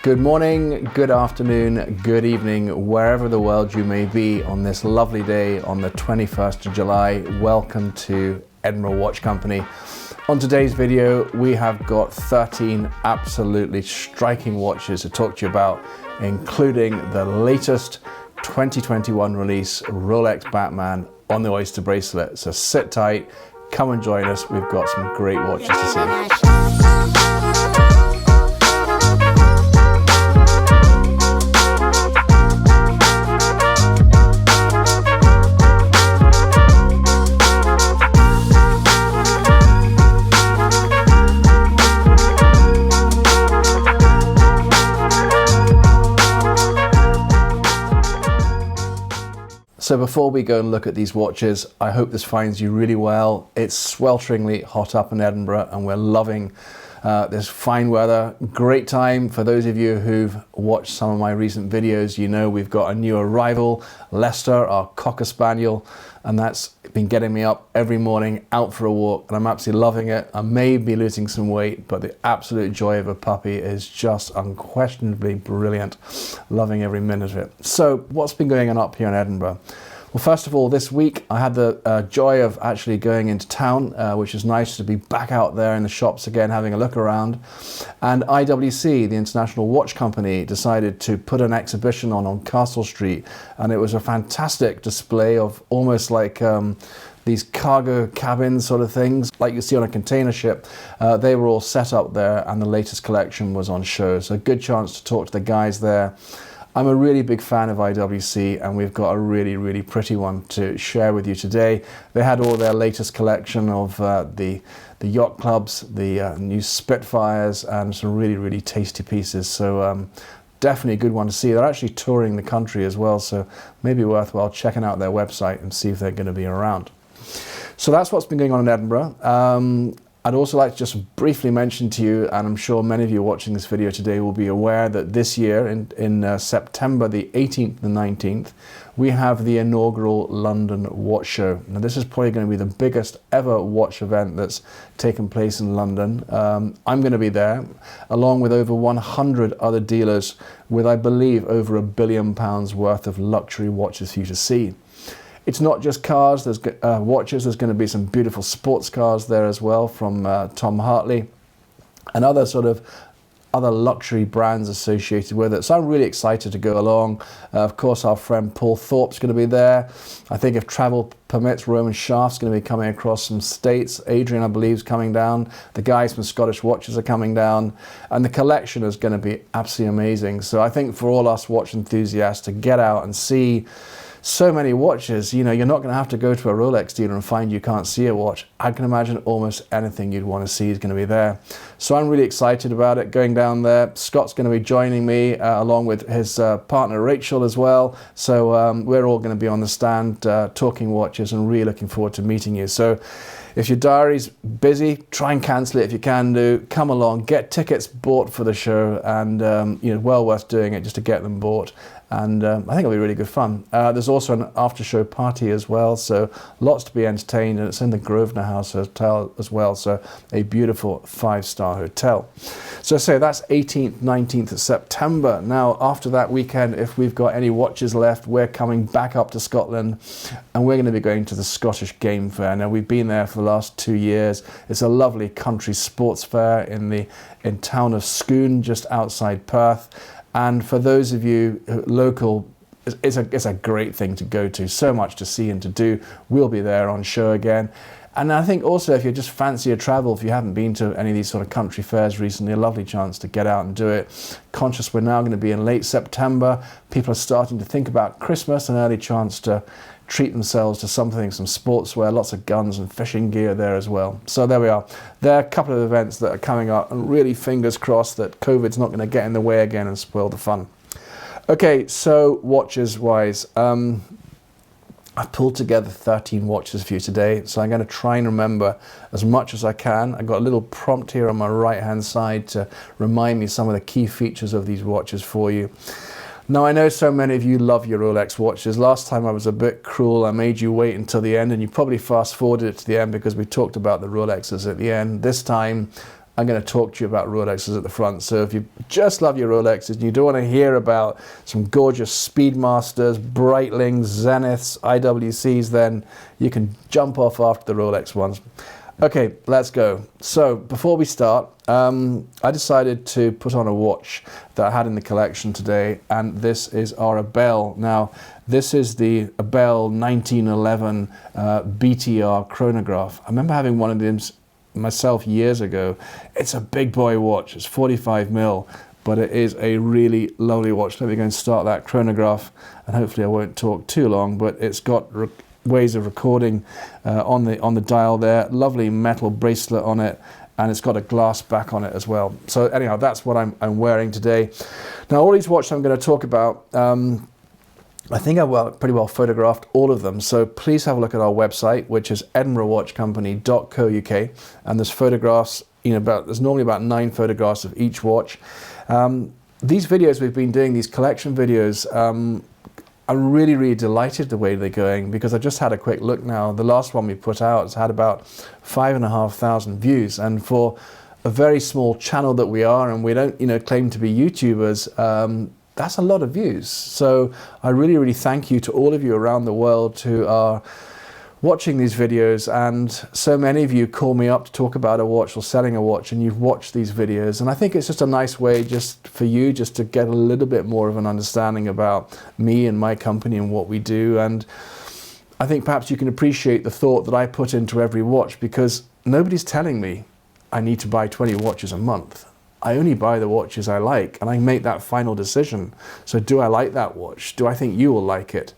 Good morning, good afternoon, good evening, wherever the world you may be on this lovely day on the 21st of July. Welcome to Edinburgh Watch Company. On today's video, we have got 13 absolutely striking watches to talk to you about, including the latest 2021 release Rolex Batman on the Oyster bracelet. So sit tight, come and join us. We've got some great watches to see. So before we go and look at these watches, I hope this finds you really well. It's swelteringly hot up in Edinburgh and we're loving this fine weather. Great time for those of you who've watched some of my recent videos. You know we've got a new arrival, Lester, our Cocker Spaniel, and that's been getting me up every morning out for a walk, and I'm absolutely loving it. I may be losing some weight, but the absolute joy of a puppy is just unquestionably brilliant. Loving every minute of it. So what's been going on up here in Edinburgh? Well, first of all, this week I had the joy of actually going into town, which is nice to be back out there in the shops again, having a look around. And IWC, the International Watch Company, decided to put an exhibition on Castle Street. And it was a fantastic display of almost like these cargo cabins sort of things, like you see on a container ship. They were all set up there and the latest collection was on show. So a good chance to talk to the guys there. I'm a really big fan of IWC and we've got a really pretty one to share with you today. They had all their latest collection of the yacht clubs, the new Spitfires, and some really tasty pieces. So definitely a good one to see. They're actually touring the country as well, so maybe worthwhile checking out their website and see if they're going to be around. So that's what's been going on in Edinburgh. I'd also like to just briefly mention to you, and I'm sure many of you watching this video today will be aware that this year in September the 18th and 19th, we have the inaugural London Watch Show. Now this is probably going to be the biggest ever watch event that's taken place in London. I'm going to be there along with over 100 other dealers with, I believe, over £1 billion worth of luxury watches for you to see. It's not just cars, there's watches, there's going to be some beautiful sports cars there as well from Tom Hartley and other luxury brands associated with it. So I'm really excited to go along. Of course, our friend Paul Thorpe's going to be there. I think if travel permits, Roman Shaft's going to be coming across some states. Adrian, I believe, is coming down. The guys from Scottish Watches are coming down. And the collection is going to be absolutely amazing. So I think for all us watch enthusiasts to get out and see so many watches, you know, you're not going to have to go to a Rolex dealer and find you can't see a watch. I can imagine almost anything you'd want to see is going to be there. So I'm really excited about it, going down there. Scott's going to be joining me along with his partner Rachel as well. So we're all going to be on the stand talking watches and really looking forward to meeting you. So if your diary's busy, try and cancel it if you can do. Come along, get tickets bought for the show, and you know, well worth doing it just to get them bought. And I think it'll be really good fun. There's also an after-show party as well, so lots to be entertained, and it's in the Grosvenor House Hotel as well, so a beautiful 5-star hotel. So that's 18th, 19th of September. Now, after that weekend, if we've got any watches left, we're coming back up to Scotland, and we're going to be going to the Scottish Game Fair. Now, we've been there for the last 2 years. It's a lovely country sports fair in town of Scone, just outside Perth. And for those of you local, it's a great thing to go to. So much to see and to do. We'll be there on show again. And I think also if you just fancy a travel, if you haven't been to any of these sort of country fairs recently, a lovely chance to get out and do it. Conscious we're now going to be in late September. People are starting to think about Christmas, an early chance to treat themselves to something, some sportswear, lots of guns and fishing gear there as well. So there we are. There are a couple of events that are coming up, and really fingers crossed that COVID's not going to get in the way again and spoil the fun. Okay, so watches wise, I've pulled together 13 watches for you today, so I'm going to try and remember as much as I can. I've got a little prompt here on my right hand side to remind me some of the key features of these watches for you. Now, I know so many of you love your Rolex watches. Last time I was a bit cruel. I made you wait until the end, and you probably fast forwarded it to the end because we talked about the Rolexes at the end. This time, I'm going to talk to you about Rolexes at the front. So if you just love your Rolexes and you don't want to hear about some gorgeous Speedmasters, Breitlings, Zeniths, IWCs, then you can jump off after the Rolex ones. Okay, let's go. So before we start, I decided to put on a watch that I had in the collection today, and this is our Abel. Now, this is the Abel 1911 BTR chronograph. I remember having one of them myself years ago. It's a big boy watch. It's 45 mil, but it is a really lovely watch. Let me go and start that chronograph, and hopefully I won't talk too long, but it's got ways of recording on the dial there. Lovely metal bracelet on it, and it's got a glass back on it as well. So anyhow, that's what I'm wearing today. Now, all these watches I'm going to talk about, I think I've pretty well photographed all of them. So please have a look at our website, which is edinburghwatchcompany.co.uk, and there's photographs. There's normally about 9 photographs of each watch. These videos we've been doing, these collection videos, I'm really, really delighted the way they're going, because I just had a quick look now. The last one we put out has had about 5,500 views, and for a very small channel that we are, and we don't, claim to be YouTubers, that's a lot of views. So I really, really thank you to all of you around the world who are watching these videos, and so many of you call me up to talk about a watch or selling a watch, and you've watched these videos, and I think it's just a nice way just for you just to get a little bit more of an understanding about me and my company and what we do. And I think perhaps you can appreciate the thought that I put into every watch, because nobody's telling me I need to buy 20 watches a month. I only buy the watches I like, and I make that final decision. So do I like that watch? Do I think you will like it?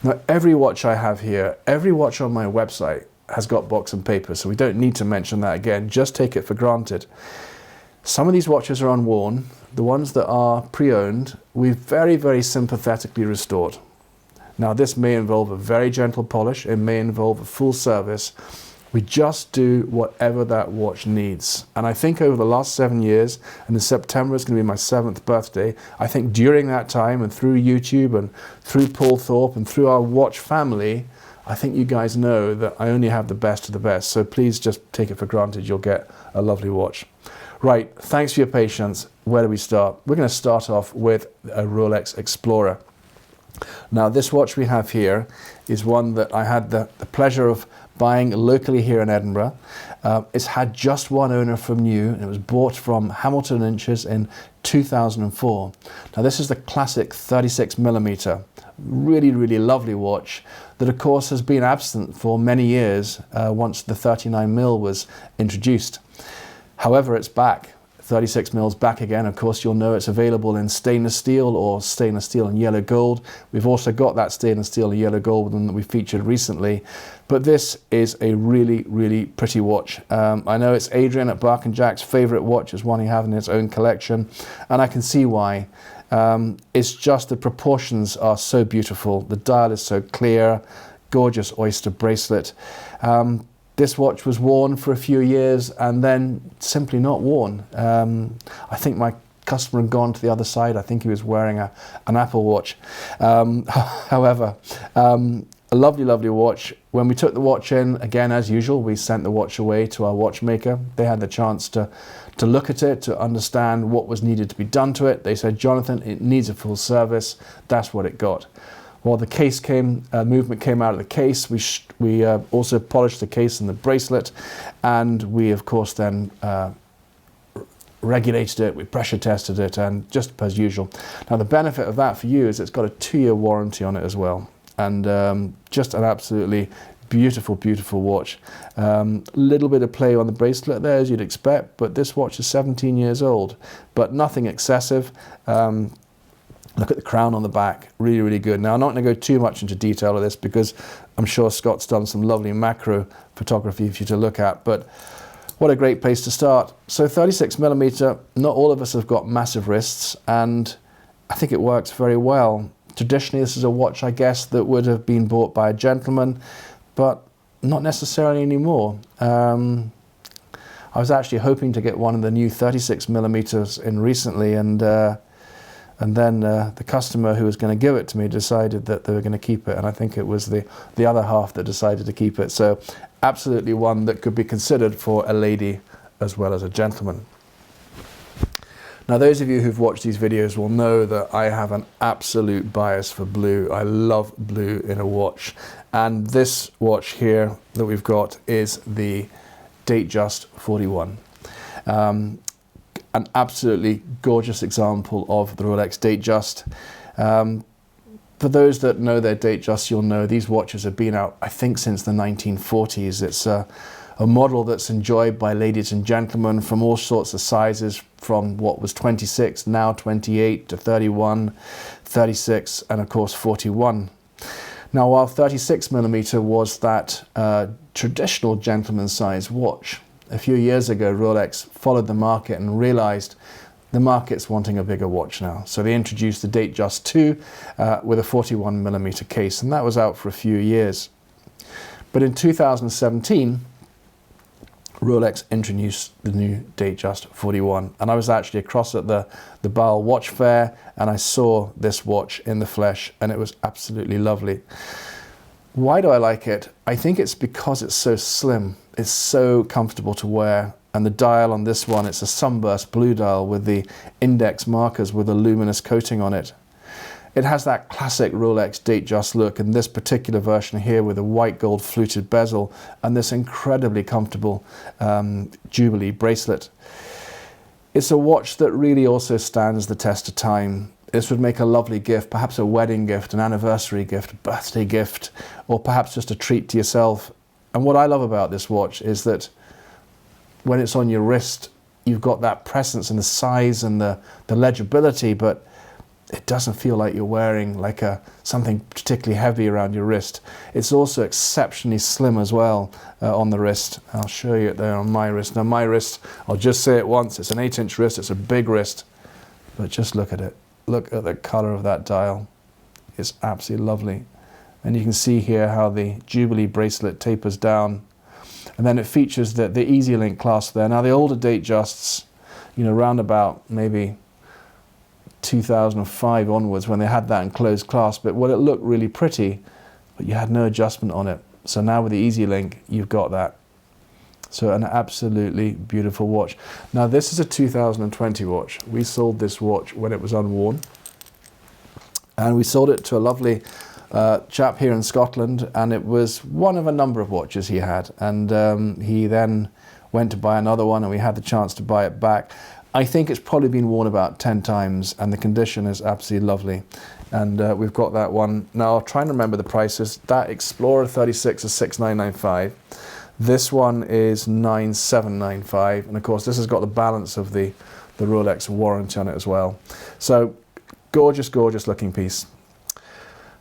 Now, every watch I have here, every watch on my website has got box and paper, so we don't need to mention that again. Just take it for granted. Some of these watches are unworn. The ones that are pre-owned, we've very, very sympathetically restored. Now, this may involve a very gentle polish. It may involve a full service. We just do whatever that watch needs. And I think over the last 7 years, and in September is going to be my 7th birthday, I think during that time, and through YouTube and through Paul Thorpe and through our watch family, I think you guys know that I only have the best of the best. So please just take it for granted you'll get a lovely watch. Right, thanks for your patience. Where do we start? We're going to start off with a Rolex Explorer. Now, this watch we have here is one that I had the pleasure of buying locally here in Edinburgh. It's had just one owner from new, and it was bought from Hamilton Inches in 2004. Now, this is the classic 36mm, really, really lovely watch that, of course, has been absent for many years once the 39mm was introduced. However, it's back. 36mm back again. Of course, you'll know it's available in stainless steel or stainless steel and yellow gold. We've also got that stainless steel and yellow gold one that we featured recently. But this is a really, really pretty watch. I know it's Adrian at Bark & Jack's favourite watch. It's one he has in his own collection, and I can see why. It's just the proportions are so beautiful. The dial is so clear, gorgeous oyster bracelet. This watch was worn for a few years and then simply not worn. I think my customer had gone to the other side. I think he was wearing an Apple Watch. However, a lovely, lovely watch. When we took the watch in, again, as usual, we sent the watch away to our watchmaker. They had the chance to look at it, to understand what was needed to be done to it. They said, Jonathan, it needs a full service. That's what it got. Well, the case movement came out of the case. We also polished the case and the bracelet, and we, of course, then regulated it, we pressure tested it, and just as usual. Now, the benefit of that for you is it's got a 2-year warranty on it as well, and just an absolutely beautiful, beautiful watch. Little bit of play on the bracelet there, as you'd expect, but this watch is 17 years old, but nothing excessive. Look at the crown on the back, really, really good. Now, I'm not going to go too much into detail of this because I'm sure Scott's done some lovely macro photography for you to look at, but what a great place to start. So 36mm, not all of us have got massive wrists, and I think it works very well. Traditionally, this is a watch, I guess, that would have been bought by a gentleman, but not necessarily anymore. I was actually hoping to get one of the new 36mm in recently, and then the customer who was going to give it to me decided that they were going to keep it, and I think it was the other half that decided to keep it. So absolutely one that could be considered for a lady as well as a gentleman. Now, those of you who've watched these videos will know that I have an absolute bias for blue. I love blue in a watch. And this watch here that we've got is the Datejust 41. An absolutely gorgeous example of the Rolex Datejust. For those that know their Datejust, you'll know these watches have been out, I think, since the 1940s. It's a model that's enjoyed by ladies and gentlemen from all sorts of sizes, from what was 26, now 28, to 31, 36, and of course 41. Now, while 36mm was that traditional gentleman size watch, a few years ago Rolex followed the market and realized the market's wanting a bigger watch now. So they introduced the Datejust 2 with a 41mm case, and that was out for a few years. But in 2017, Rolex introduced the new Datejust 41, and I was actually across at the Basel Watch Fair, and I saw this watch in the flesh, and it was absolutely lovely. Why do I like it? I think it's because it's so slim. It's so comfortable to wear, and the dial on this one, it's a sunburst blue dial with the index markers with a luminous coating on it. It has that classic Rolex Datejust look, in this particular version here with a white gold fluted bezel and this incredibly comfortable Jubilee bracelet. It's a watch that really also stands the test of time. This would make a lovely gift, perhaps a wedding gift, an anniversary gift, a birthday gift, or perhaps just a treat to yourself. And what I love about this watch is that when it's on your wrist, you've got that presence and the size and the legibility, but it doesn't feel like you're wearing like something particularly heavy around your wrist. It's also exceptionally slim as well on the wrist. I'll show you it there on my wrist. Now my wrist, I'll just say it once, it's an 8-inch wrist, it's a big wrist, but just look at it. Look at the color of that dial. It's absolutely lovely. And you can see here how the Jubilee bracelet tapers down. And then it features the Easy Link clasp there. Now the older Datejusts, you know, round about maybe 2005 onwards, when they had that enclosed clasp, it looked really pretty, but you had no adjustment on it. So now with the Easy Link, you've got that. So an absolutely beautiful watch. Now this is a 2020 watch. We sold this watch when it was unworn, and we sold it to a lovely chap here in Scotland, and it was one of a number of watches he had, and he then went to buy another one, and we had the chance to buy it back. I think it's probably been worn about 10 times, and the condition is absolutely lovely. And we've got that one. Now I'll try and remember the prices. That Explorer 36 is 6,995. This one is 9,795, and of course this has got the balance of the Rolex warranty on it as well. So gorgeous, gorgeous looking piece.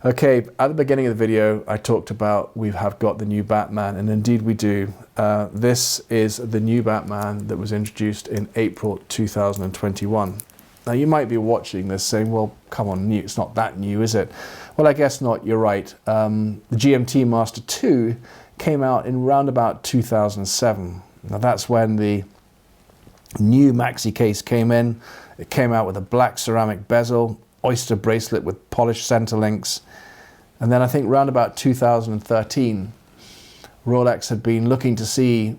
Okay, at the beginning of the video I talked about we have got the new Batman, and indeed we do. This is the new Batman that was introduced in April 2021. Now you might be watching this saying, well, come on, new, it's not that new, is it? Well, I guess not, you're right. The GMT-Master 2 came out in round about 2007. Now that's when the new maxi case came in. It came out with a black ceramic bezel, oyster bracelet with polished center links. And then I think round about 2013, Rolex had been looking to see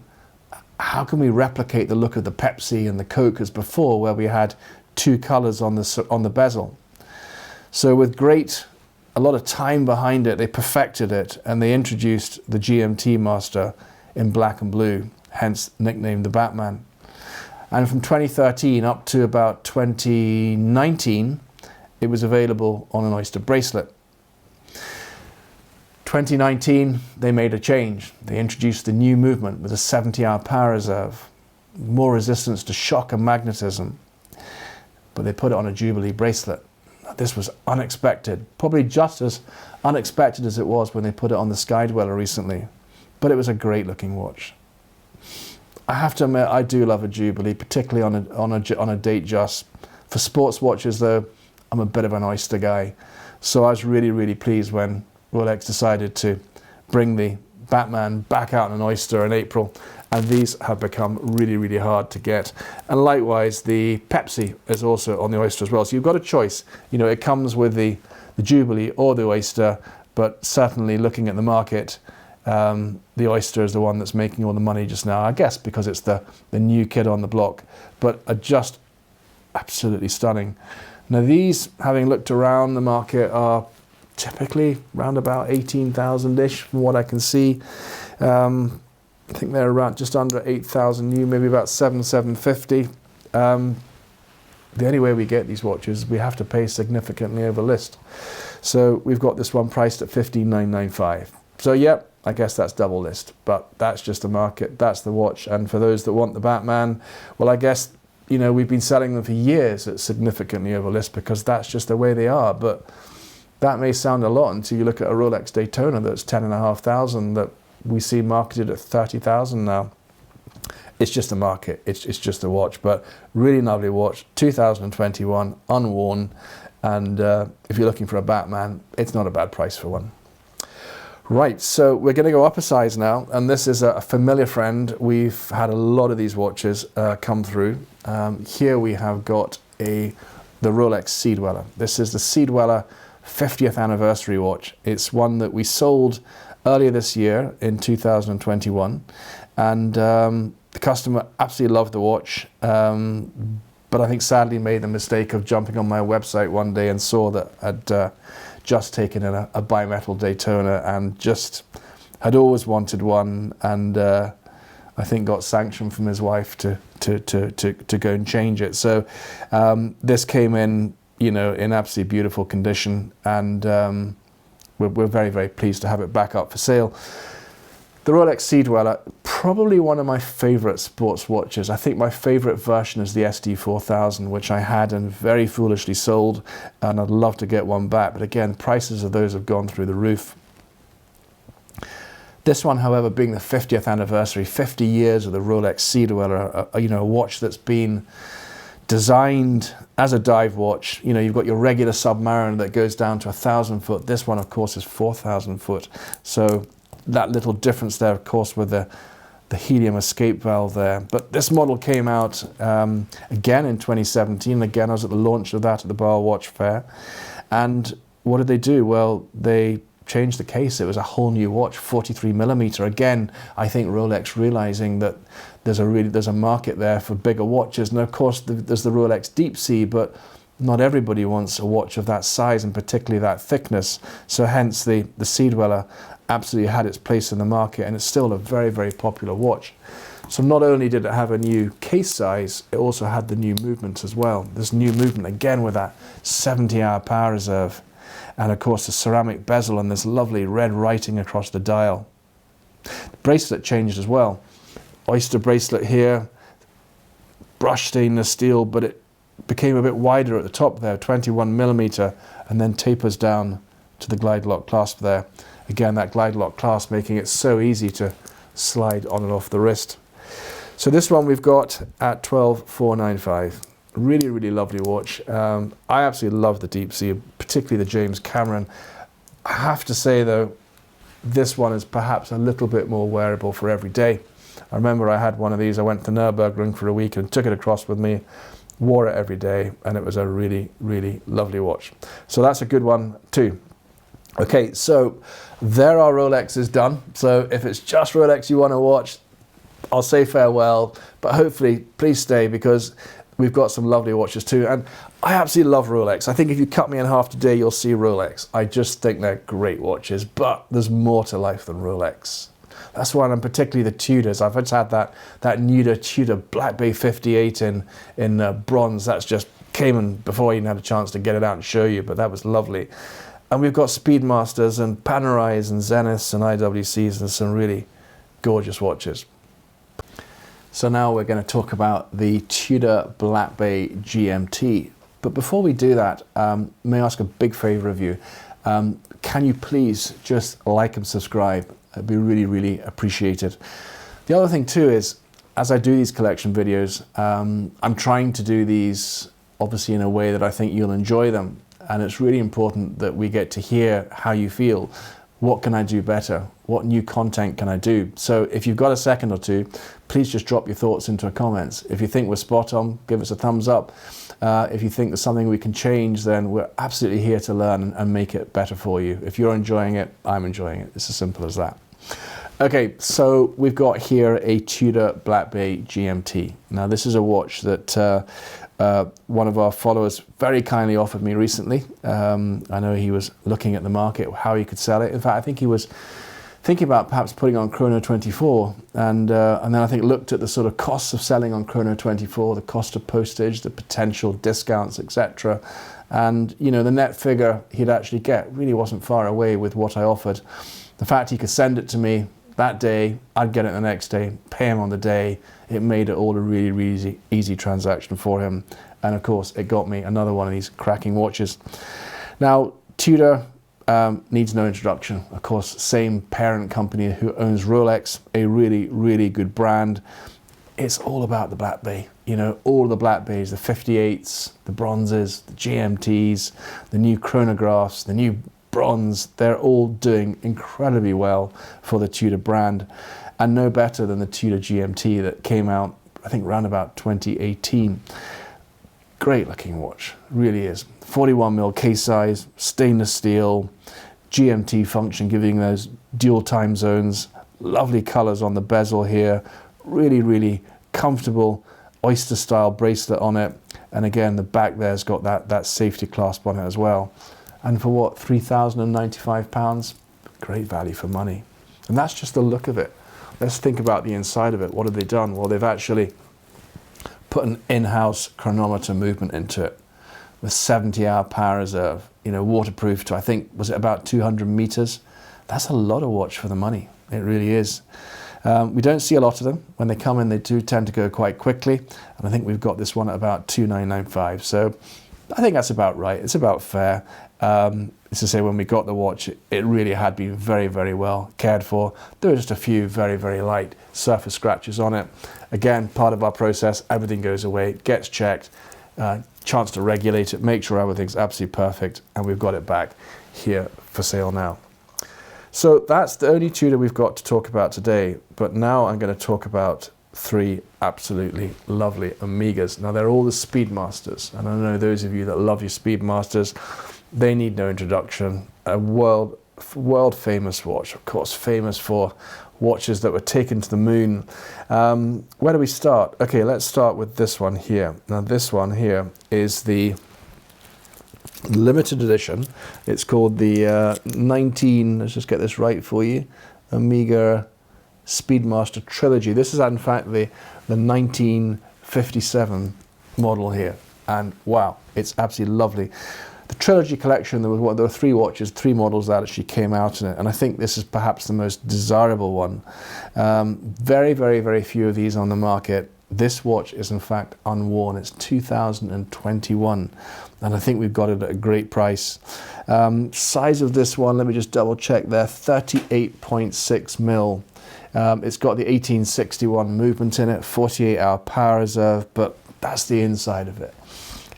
how can we replicate the look of the Pepsi and the Coke as before, where we had two colors on the bezel. So with a lot of time behind it, they perfected it, and they introduced the GMT-Master in black and blue, hence nicknamed the Batman. And from 2013 up to about 2019, it was available on an oyster bracelet. 2019, they made a change. They introduced the new movement with a 70-hour power reserve, more resistance to shock and magnetism, but they put it on a Jubilee bracelet. This was unexpected, probably just as unexpected as it was when they put it on the Sea-Dweller recently, but it was a great looking watch. I have to admit, I do love a Jubilee, particularly on a Datejust. For sports watches though, I'm a bit of an oyster guy, so I was really, really pleased when Rolex decided to bring the Batman back out in an oyster in April, and these have become really, really hard to get. And likewise, the Pepsi is also on the oyster as well. So you've got a choice. You know, it comes with the Jubilee or the oyster, but certainly looking at the market, The Oyster is the one that's making all the money just now, I guess because it's the new kid on the block, but are just absolutely stunning. Now these, having looked around the market, are typically around about 18,000-ish from what I can see. I think they're around just under 8,000 new, maybe about 750. The only way we get these watches, we have to pay significantly over list. So we've got this one priced at 15,995. So yep, I guess that's double list, but that's just the market, that's the watch. And for those that want the Batman, well, I guess, you know, we've been selling them for years at significantly over list because that's just the way they are. But that may sound a lot until you look at a Rolex Daytona that's 10,500 that we see marketed at 30,000 now. It's just a market, it's just a watch, but really lovely watch, 2021, unworn, and if you're looking for a Batman, it's not a bad price for one. Right, so we're going to go up a size now, and this is a familiar friend. We've had a lot of these watches come through. Here we have got the Rolex Sea-Dweller. This is the Sea-Dweller 50th anniversary watch. It's one that we sold earlier this year in 2021, and the customer absolutely loved the watch, but I think sadly made the mistake of jumping on my website one day and saw that I'd just taken in a bimetal Daytona and just had always wanted one, and I think got sanction from his wife to go and change it. So this came in, you know, in absolutely beautiful condition, and we're very, very pleased to have it back up for sale. The Rolex Sea-Dweller, probably one of my favorite sports watches. I think my favorite version is the SD4000, which I had and very foolishly sold, and I'd love to get one back. But again, prices of those have gone through the roof. This one, however, being the 50th anniversary, 50 years of the Rolex Sea-Dweller, you know, a watch that's been designed as a dive watch. You know, you've got your regular Submariner that goes down to 1,000 foot. This one, of course, is 4,000 foot. So that little difference there, of course, with the helium escape valve there. But this model came out again in 2017. Again, I was at the launch of that at the Bar Watch Fair. And what did they do? Well, they changed the case. It was a whole new watch, 43mm. Again, I think Rolex realizing that there's a market there for bigger watches. And of course, there's the Rolex Deep Sea, but not everybody wants a watch of that size and particularly that thickness. So hence the Sea-Dweller absolutely had its place in the market, and it's still a very, very popular watch. So not only did it have a new case size, it also had the new movement as well. This new movement, again, with that 70-hour power reserve, and of course the ceramic bezel and this lovely red writing across the dial. The bracelet changed as well. Oyster bracelet here, brushed stainless steel, but it became a bit wider at the top there, 21mm, and then tapers down to the glide lock clasp there. Again, that glide lock clasp making it so easy to slide on and off the wrist. So this one we've got at 12,495. Really, really lovely watch. I absolutely love the Deep Sea, particularly the James Cameron. I have to say though, this one is perhaps a little bit more wearable for every day. I remember I had one of these. I went to Nürburgring for a week and took it across with me, wore it every day, and it was a really, really lovely watch. So that's a good one too. Okay, so there are Rolexes done. So if it's just Rolex you want to watch, I'll say farewell, but hopefully please stay because we've got some lovely watches too. And I absolutely love Rolex. I think if you cut me in half today, you'll see Rolex. I just think they're great watches, but there's more to life than Rolex. That's why, and particularly the Tudors. I've just had that new Tudor Black Bay 58 in bronze. That's just came in before I even had a chance to get it out and show you, but that was lovely. And we've got Speedmasters and Panerais and Zeniths and IWCs and some really gorgeous watches. So now we're going to talk about the Tudor Black Bay GMT. But before we do that, may I ask a big favor of you? Can you please just like and subscribe? It'd be really, really appreciated. The other thing too is, as I do these collection videos, I'm trying to do these obviously in a way that I think you'll enjoy them. And it's really important that we get to hear how you feel. What can I do better? What new content can I do? So if you've got a second or two, please just drop your thoughts into the comments. If you think we're spot on, give us a thumbs up. If you think there's something we can change, then we're absolutely here to learn and make it better for you. If you're enjoying it, I'm enjoying it. It's as simple as that. Okay, so we've got here a Tudor Black Bay GMT. Now this is a watch that one of our followers very kindly offered me recently. I know he was looking at the market, how he could sell it. In fact, I think he was thinking about perhaps putting on Chrono 24, and then I think looked at the sort of costs of selling on Chrono 24, the cost of postage, the potential discounts, etc. And you know, the net figure he'd actually get really wasn't far away with what I offered. The fact he could send it to me that day, I'd get it the next day, pay him on the day, it made it all a really, really easy transaction for him. And of course, it got me another one of these cracking watches. Now, Tudor needs no introduction. Of course, same parent company who owns Rolex, a really, really good brand. It's all about the Black Bay. You know, all the Black Bays, the 58s, the bronzes, the GMTs, the new chronographs, the new bronze, they're all doing incredibly well for the Tudor brand, and no better than the Tudor GMT that came out, I think, around about 2018. Great looking watch, really is. 41mm case size, stainless steel, GMT function giving those dual time zones, lovely colors on the bezel here, really, really comfortable oyster style bracelet on it, and again the back there's got that safety clasp on it as well. And for what, £3,095? Great value for money. And that's just the look of it. Let's think about the inside of it. What have they done? Well, they've actually put an in-house chronometer movement into it with 70-hour power reserve, you know, waterproof to, I think, was it about 200 meters? That's a lot of watch for the money. It really is. We don't see a lot of them. When they come in, they do tend to go quite quickly. And I think we've got this one at about 2,995. So I think that's about right. It's about fair. It's to say, when we got the watch, it really had been very, very well cared for. There were just a few very, very light surface scratches on it. Again, part of our process, everything goes away, gets checked, chance to regulate it, make sure everything's absolutely perfect, and we've got it back here for sale now. So that's the only Tudor we've got to talk about today, but now I'm going to talk about three absolutely lovely Omegas. Now, they're all the Speedmasters, and I know those of you that love your Speedmasters, they need no introduction. A world famous watch, of course, famous for watches that were taken to the moon. Where do we start? Okay, let's start with this one here. Now, this one here is the limited edition. It's called the let's just get this right for you, Omega Speedmaster Trilogy. This is in fact the 1957 model here, and wow, it's absolutely lovely. The Trilogy collection, there were three watches, three models that actually came out in it, and I think this is perhaps the most desirable one. Very, very, very few of these on the market. This watch is in fact unworn. It's 2021, and I think we've got it at a great price. Size of this one, let me just double check there, 38.6 mil. It's got the 1861 movement in it, 48-hour power reserve, but that's the inside of it.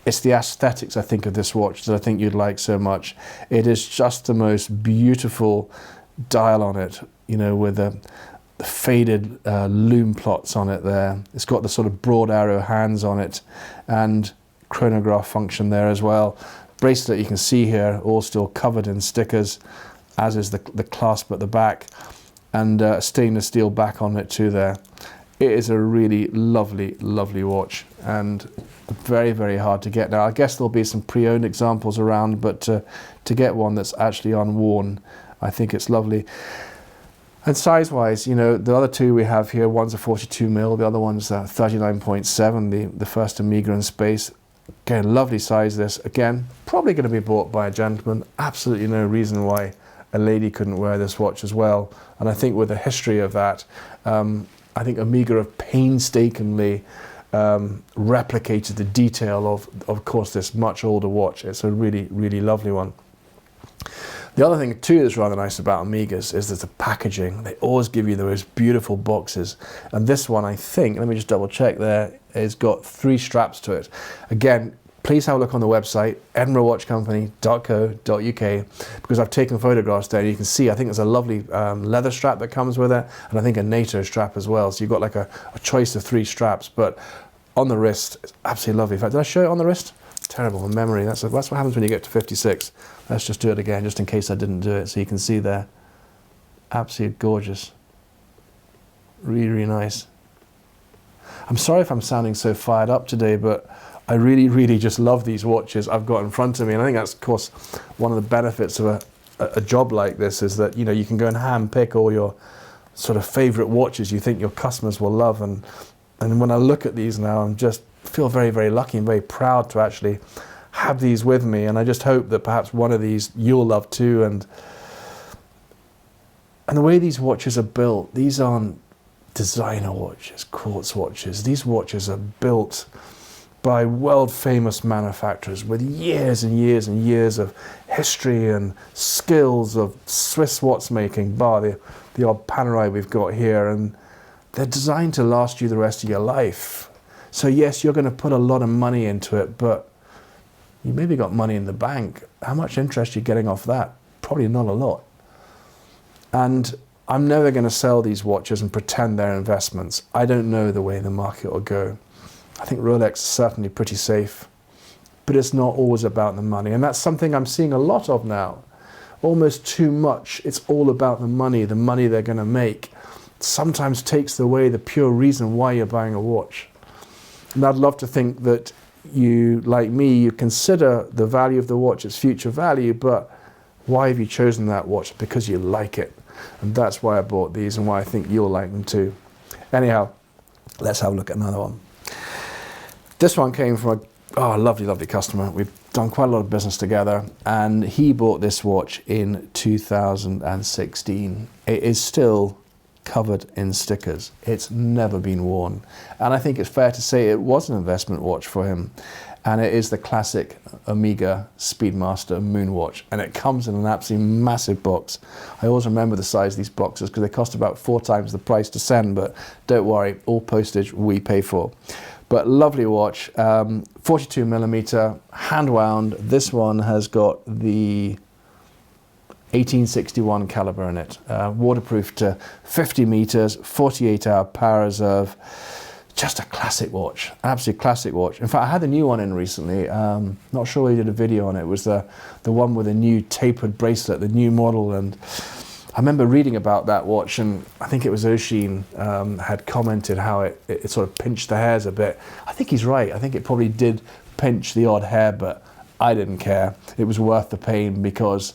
It's the aesthetics, I think, of this watch that I think you'd like so much. It is just the most beautiful dial on it, you know, with the faded loom plots on it there. It's got the sort of broad arrow hands on it and chronograph function there as well. Bracelet you can see here, all still covered in stickers, as is the clasp at the back, and stainless steel back on it too there. It is a really lovely, lovely watch, and very, very hard to get. Now, I guess there'll be some pre-owned examples around, but to get one that's actually unworn, I think it's lovely. And size-wise, you know, the other two we have here, one's a 42 mil, the other one's a 39.7, the first Omega in space. Again, lovely size this. Again, probably going to be bought by a gentleman. Absolutely no reason why a lady couldn't wear this watch as well. And I think with the history of that, I think Omega have painstakingly replicated the detail of course, this much older watch. It's a really, really lovely one. The other thing too that's rather nice about Omegas is that the packaging. They always give you the most beautiful boxes. And this one, I think, let me just double check there, it's got 3 straps to it. Again, please have a look on the website, edinburghwatchcompany.co.uk, because I've taken photographs there. You can see, I think there's a lovely leather strap that comes with it, and I think a NATO strap as well. So you've got like a choice of 3 straps, but on the wrist, it's absolutely lovely. In fact, did I show it on the wrist? Terrible memory. That's what happens when you get to 56. Let's just do it again, just in case I didn't do it, so you can see there. Absolutely gorgeous. Really, really nice. I'm sorry if I'm sounding so fired up today, but I really, really just love these watches I've got in front of me. And I think that's, of course, one of the benefits of a job like this is that, you know, you can go and hand pick all your sort of favorite watches you think your customers will love. And when I look at these now, I'm just feel very, very lucky and very proud to actually have these with me. And I just hope that perhaps one of these you'll love too. And the way these watches are built, these aren't designer watches, quartz watches. These watches are built by world famous manufacturers with years and years and years of history and skills of Swiss watchmaking, bar the odd Panerai we've got here, and they're designed to last you the rest of your life. So yes, you're going to put a lot of money into it, but you maybe got money in the bank. How much interest are you getting off that? Probably not a lot. And I'm never going to sell these watches and pretend they're investments. I don't know the way the market will go. I think Rolex is certainly pretty safe, but it's not always about the money. And that's something I'm seeing a lot of now. Almost too much. It's all about the money they're going to make. Sometimes takes away the pure reason why you're buying a watch. And I'd love to think that you, like me, you consider the value of the watch, its future value, but why have you chosen that watch? Because you like it. And that's why I bought these and why I think you'll like them too. Anyhow, let's have a look at another one. This one came from a lovely, lovely customer. We've done quite a lot of business together, and he bought this watch in 2016. It is still covered in stickers. It's never been worn. And I think it's fair to say it was an investment watch for him. And it is the classic Omega Speedmaster Moonwatch. And it comes in an absolutely massive box. I always remember the size of these boxes because they cost about 4 times the price to send, but don't worry, all postage we pay for. But lovely watch, 42mm, hand wound. This one has got the 1861 caliber in it, waterproof to 50 meters, 48-hour power reserve. Just a classic watch, absolute classic watch. In fact, I had the new one in recently. Not sure we did a video on it. It was the one with a new tapered bracelet, the new model. And I remember reading about that watch, and I think it was Oshin had commented how it sort of pinched the hairs a bit. I think he's right. I think it probably did pinch the odd hair, but I didn't care. It was worth the pain because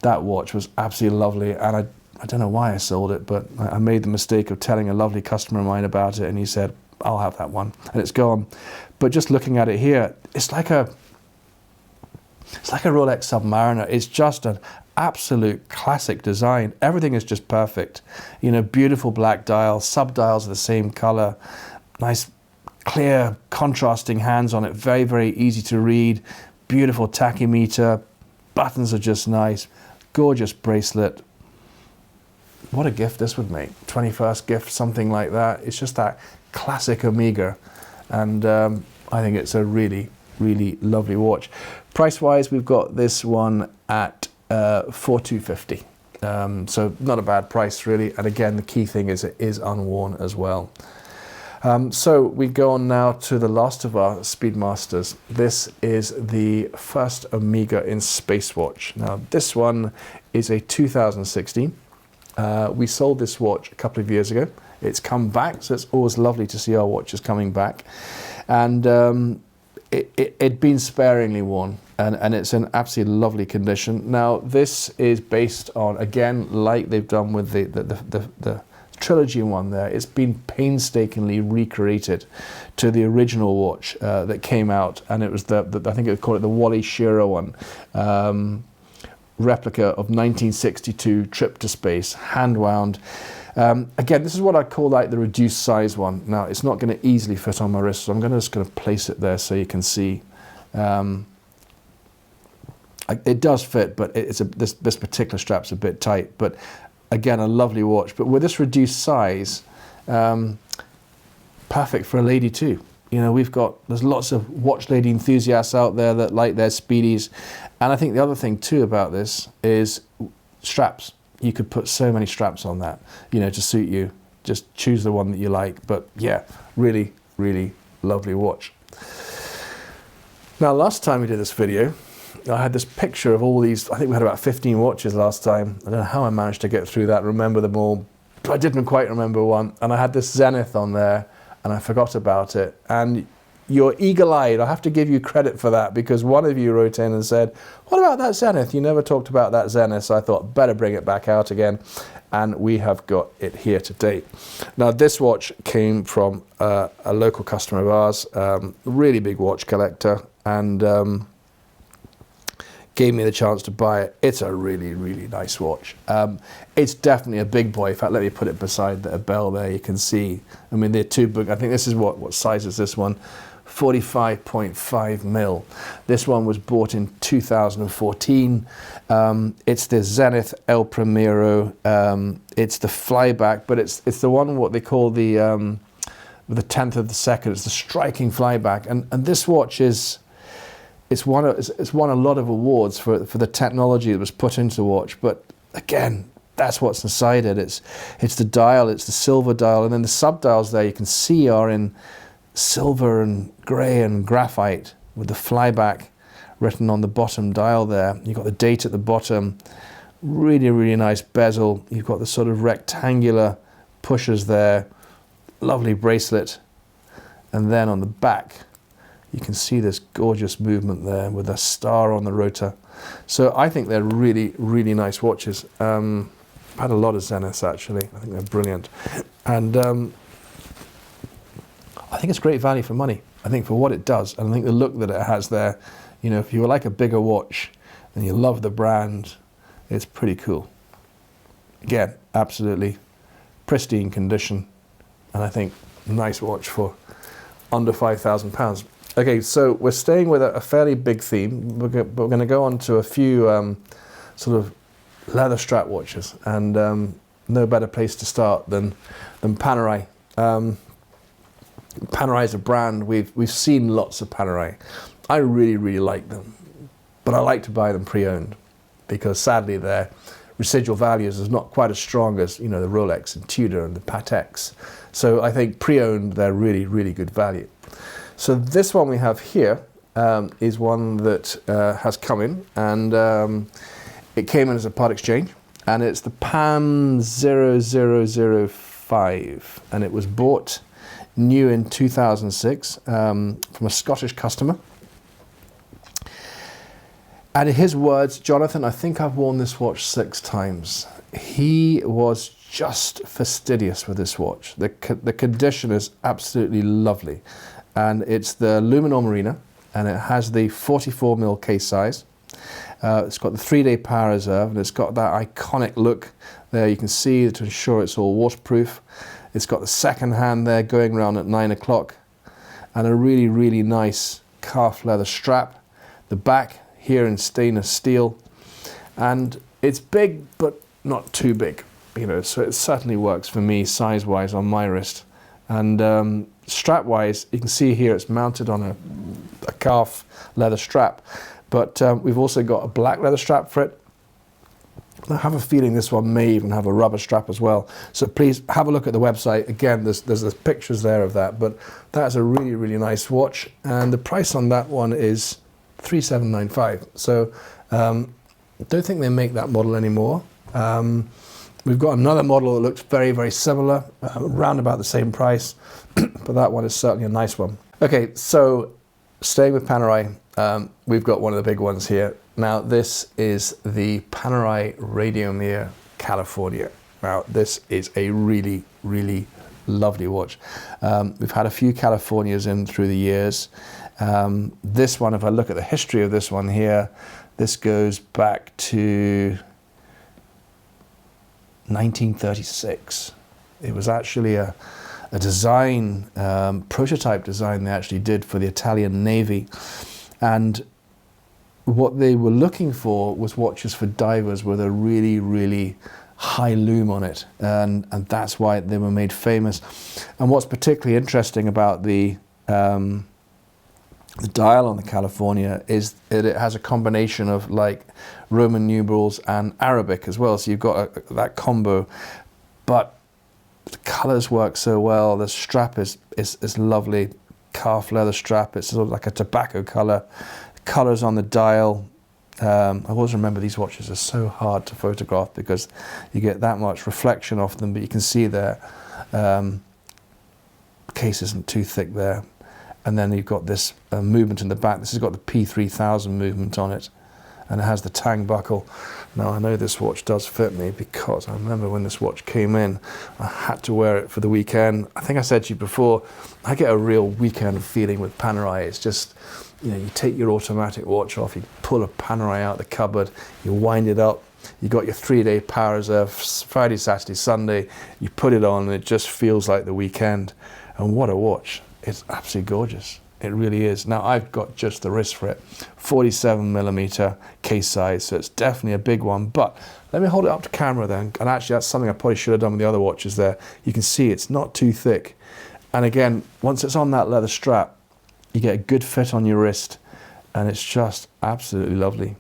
that watch was absolutely lovely. And I don't know why I sold it, but I made the mistake of telling a lovely customer of mine about it, and he said, I'll have that one, and it's gone. But just looking at it here, it's like a Rolex Submariner. It's just an absolute classic design. Everything is just perfect. You know, beautiful black dial, sub-dials are the same color, nice, clear, contrasting hands on it, very, very easy to read, beautiful tachymeter, buttons are just nice, gorgeous bracelet. What a gift this would make. 21st gift, something like that. It's just that classic Omega. And I think it's a really, really lovely watch. Price-wise, we've got this one at $4,250. So not a bad price, really. And again, the key thing is it is unworn as well. So we go on now to the last of our Speedmasters. This is the first Omega in Space watch. Now, this one is a 2016. We sold this watch a couple of years ago. It's come back, so it's always lovely to see our watches coming back. And it'd been sparingly worn, and it's in absolutely lovely condition. Now, this is based on, again, like they've done with the Trilogy one there, it's been painstakingly recreated to the original watch that came out, and it was I think it would call it the Wally Schirra one. Replica of 1962 trip to space, hand wound. Again, this is what I call like the reduced size one. Now, it's not going to easily fit on my wrist, so I'm just going to place it there so you can see. It does fit, but this particular strap's a bit tight. But again, a lovely watch. But with this reduced size, perfect for a lady too. You know, there's lots of watch lady enthusiasts out there that like their speedies. And I think the other thing too about this is straps. You could put so many straps on that, you know, to suit you. Just choose the one that you like. But yeah, really, really lovely watch. Now, last time we did this video, I had this picture of all these. I think we had about 15 watches last time. I don't know how I managed to get through that, remember them all, but I didn't quite remember one. And I had this Zenith on there, and I forgot about it. And you're eagle-eyed. I have to give you credit for that, because one of you wrote in and said, what about that Zenith? You never talked about that Zenith. So I thought, better bring it back out again. And we have got it here today. Now, this watch came from a local customer of ours, really big watch collector, and gave me the chance to buy it. It's a really, really nice watch. It's definitely a big boy. In fact, let me put it beside the bell there. You can see, I mean, they're too big. I think this is what size is this one? 45.5 mil. This one was bought in 2014. It's the Zenith El Primero. It's the flyback, but it's the one what they call the 10th of the second. It's the striking flyback, and this watch is it's won a lot of awards for the technology that was put into the watch. But again, that's what's inside it. It's the dial, it's the silver dial, and then the sub-dials there you can see are in silver and grey and graphite with the flyback written on the bottom dial there. You've got the date at the bottom, really, really nice bezel. You've got the sort of rectangular pushers there, lovely bracelet, and then on the back you can see this gorgeous movement there with a star on the rotor. So I think they're really, really nice watches. I've had a lot of Zeniths actually. I think they're brilliant, and I think it's great value for money. I think for what it does, and I think the look that it has there, you know, if you like a bigger watch and you love the brand, it's pretty cool. Again, absolutely pristine condition, and I think nice watch for under £5,000. Okay, so we're staying with a fairly big theme, but we're going to go on to a few sort of leather strap watches, and no better place to start than Panerai. Panerai is a brand, we've seen lots of Panerai. I really, really like them, but I like to buy them pre-owned, because sadly their residual values is not quite as strong as, you know, the Rolex and Tudor and the Pateks. So I think pre-owned, they're really, really good value. So this one we have here is one that has come in, and it came in as a part exchange, and it's the PAM 0005, and it was bought new in 2006 from a Scottish customer. And in his words, Jonathan, I think I've worn this watch 6 times. He was just fastidious with this watch. The condition is absolutely lovely. And it's the Luminor Marina, and it has the 44mm case size. It's got the 3-day power reserve, and it's got that iconic look there. You can see to ensure it's all waterproof. It's got the second hand there going around at 9 o'clock, and a really, really nice calf leather strap. The back here in stainless steel, and it's big but not too big, you know, so it certainly works for me size wise on my wrist. And strap wise, you can see here it's mounted on a calf leather strap, but we've also got a black leather strap for it. I have a feeling this one may even have a rubber strap as well. So please have a look at the website. Again, there's pictures there of that, but that's a really, really nice watch. And the price on that one is $3,795. So don't think they make that model anymore. We've got another model that looks very, very similar, around about the same price, but that one is certainly a nice one. Okay, so staying with Panerai, we've got one of the big ones here. Now, this is the Panerai Radiomir California. Now, this is a really, really lovely watch. We've had a few Californias in through the years. This one, if I look at the history of this one here, this goes back to 1936. It was actually a design, prototype design they actually did for the Italian Navy. And what they were looking for was watches for divers with a really, really high lume on it. And that's why they were made famous. And what's particularly interesting about the dial on the California is that it has a combination of like Roman numerals and Arabic as well. So you've got that combo, but the colors work so well. The strap is lovely, calf leather strap. It's sort of like a tobacco color. Colors on the dial, I always remember these watches are so hard to photograph because you get that much reflection off them, but you can see their case isn't too thick there. And then you've got this movement in the back. This has got the P3000 movement on it, and it has the tang buckle. Now I know this watch does fit me because I remember when this watch came in, I had to wear it for the weekend. I think I said to you before, I get a real weekend feeling with Panerai. It's just, you know, you take your automatic watch off, you pull a Panerai out of the cupboard, you wind it up, you got your 3-day power reserve, Friday, Saturday, Sunday, you put it on and it just feels like the weekend. And what a watch. It's absolutely gorgeous. It really is. Now I've got just the wrist for it, 47mm case size, so it's definitely a big one. But let me hold it up to camera then. And actually that's something I probably should have done with the other watches there. You can see it's not too thick. And again, once it's on that leather strap, you get a good fit on your wrist, and it's just absolutely lovely.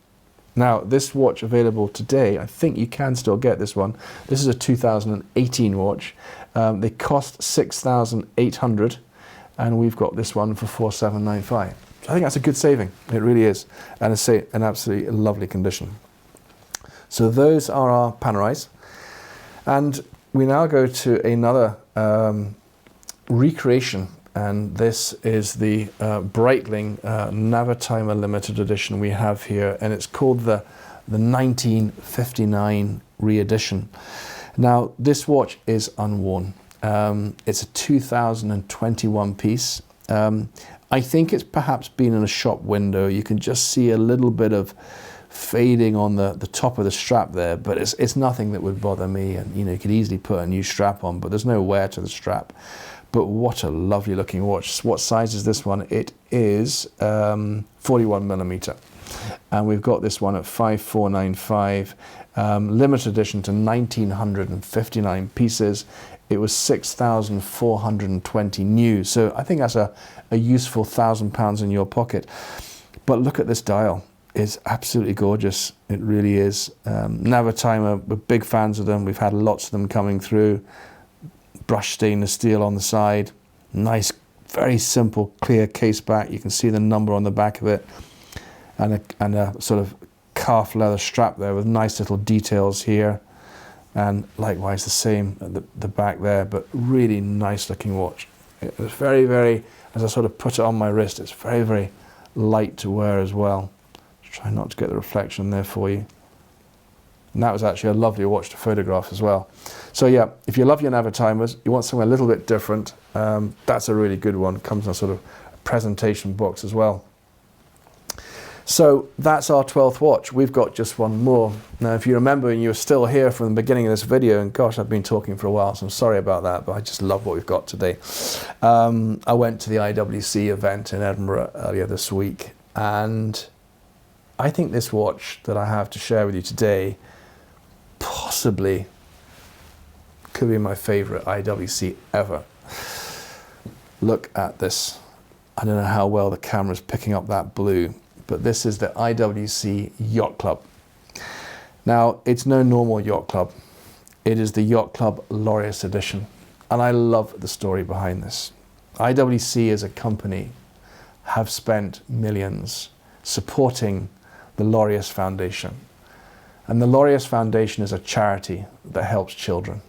Now this watch available today, I think you can still get this one. This is a 2018 watch. They cost $6,800. And we've got this one for $4,795. I think that's a good saving. It really is. And it's an absolutely lovely condition. So those are our Panerais. And we now go to another recreation. And this is the Breitling Navitimer limited edition we have here. And it's called the 1959 re-edition. Now, this watch is unworn. It's a 2021 piece. I think it's perhaps been in a shop window. You can just see a little bit of fading on the top of the strap there, but it's nothing that would bother me. And you know, you could easily put a new strap on, but there's no wear to the strap. But what a lovely looking watch. What size is this one? It is 41mm. And we've got this one at 5495, limited edition to 1959 pieces. It was 6,420 new. So I think that's a useful £1,000 in your pocket. But look at this dial. It's absolutely gorgeous. It really is. Navitimer, we're big fans of them. We've had lots of them coming through. Brushed stainless steel on the side. Nice, very simple, clear case back. You can see the number on the back of it. And a sort of calf leather strap there with nice little details here. And likewise the same at the back there, but really nice looking watch. It was very, very, as I sort of put it on my wrist, it's very, very light to wear as well. Try not to get the reflection there for you. And that was actually a lovely watch to photograph as well. So yeah, if you love your Navitimers, you want something a little bit different, that's a really good one. It comes in a sort of presentation box as well. So that's our 12th watch. We've got just one more. Now, if you remember, and you're still here from the beginning of this video, and gosh, I've been talking for a while, so I'm sorry about that, but I just love what we've got today. I went to the IWC event in Edinburgh earlier this week, and I think this watch that I have to share with you today possibly could be my favorite IWC ever. Look at this. I don't know how well the camera's picking up that blue, but this is the IWC Yacht Club. Now, it's no normal yacht club. It is the Yacht Club Laureus edition. And I love the story behind this. IWC as a company have spent millions supporting the Laureus Foundation. And the Laureus Foundation is a charity that helps children.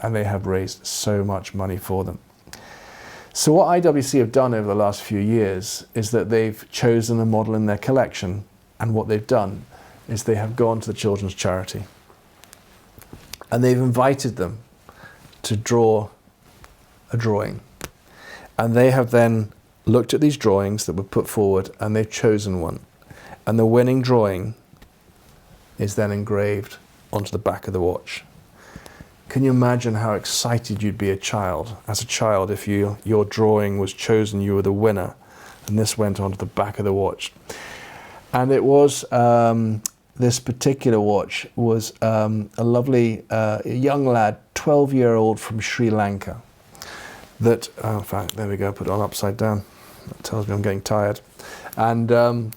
And they have raised so much money for them. So what IWC have done over the last few years is that they've chosen a model in their collection, and what they've done is they have gone to the children's charity and they've invited them to draw a drawing, and they have then looked at these drawings that were put forward and they've chosen one, and the winning drawing is then engraved onto the back of the watch. Can you imagine how excited you'd be as a child, if your drawing was chosen, you were the winner, and this went onto the back of the watch? And it was, this particular watch was a lovely young lad, 12-year-old from Sri Lanka, that, in fact, there we go, put it on upside down. That tells me I'm getting tired. And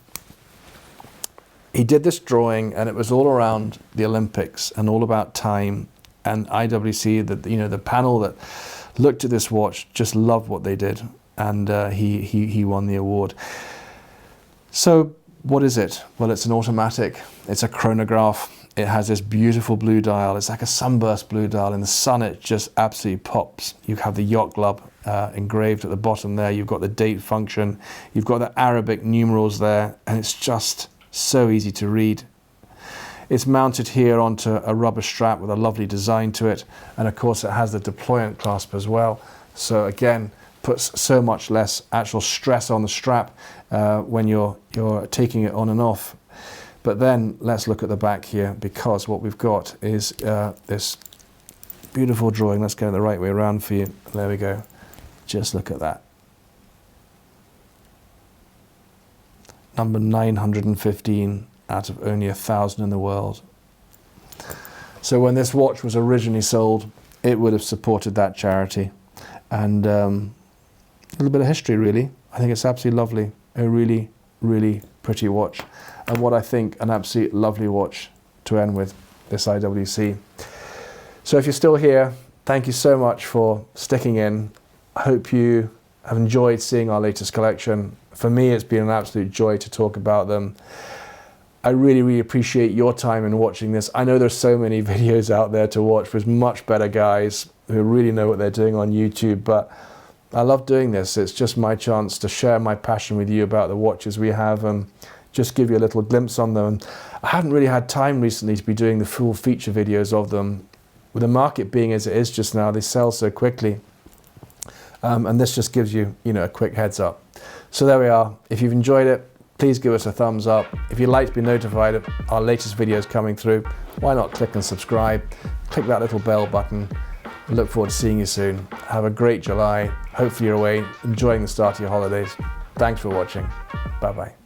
he did this drawing, and it was all around the Olympics and all about time. And IWC, the panel that looked at this watch, just loved what they did, and he won the award. So What is it? Well, it's an automatic. It's a chronograph. It has this beautiful blue dial. It's like a sunburst blue dial. In the sun, it just absolutely pops. You have the Yacht Club engraved at the bottom there. You've got the date function. You've got the Arabic numerals there, and it's just so easy to read. It's mounted here onto a rubber strap with a lovely design to it, and of course it has the deployment clasp as well. So again, puts so much less actual stress on the strap when you're taking it on and off. But then let's look at the back here, because what we've got is this beautiful drawing. Let's go the right way around for you. There we go. Just look at that. Number 915 out of only 1,000 in the world. So when this watch was originally sold, it would have supported that charity. And a little bit of history, really. I think it's absolutely lovely. A really, really pretty watch. And what I think an absolute lovely watch to end with, this IWC. So if you're still here, thank you so much for sticking in. I hope you have enjoyed seeing our latest collection. For me, it's been an absolute joy to talk about them. I really, really appreciate your time in watching this. I know there's so many videos out there to watch with much better guys who really know what they're doing on YouTube, but I love doing this. It's just my chance to share my passion with you about the watches we have and just give you a little glimpse on them. I haven't really had time recently to be doing the full feature videos of them. With the market being as it is just now, they sell so quickly. And this just gives you, a quick heads up. So there we are. If you've enjoyed it, please give us a thumbs up. If you'd like to be notified of our latest videos coming through, why not click and subscribe? Click that little bell button. I look forward to seeing you soon. Have a great July. Hopefully you're away enjoying the start of your holidays. Thanks for watching. Bye-bye.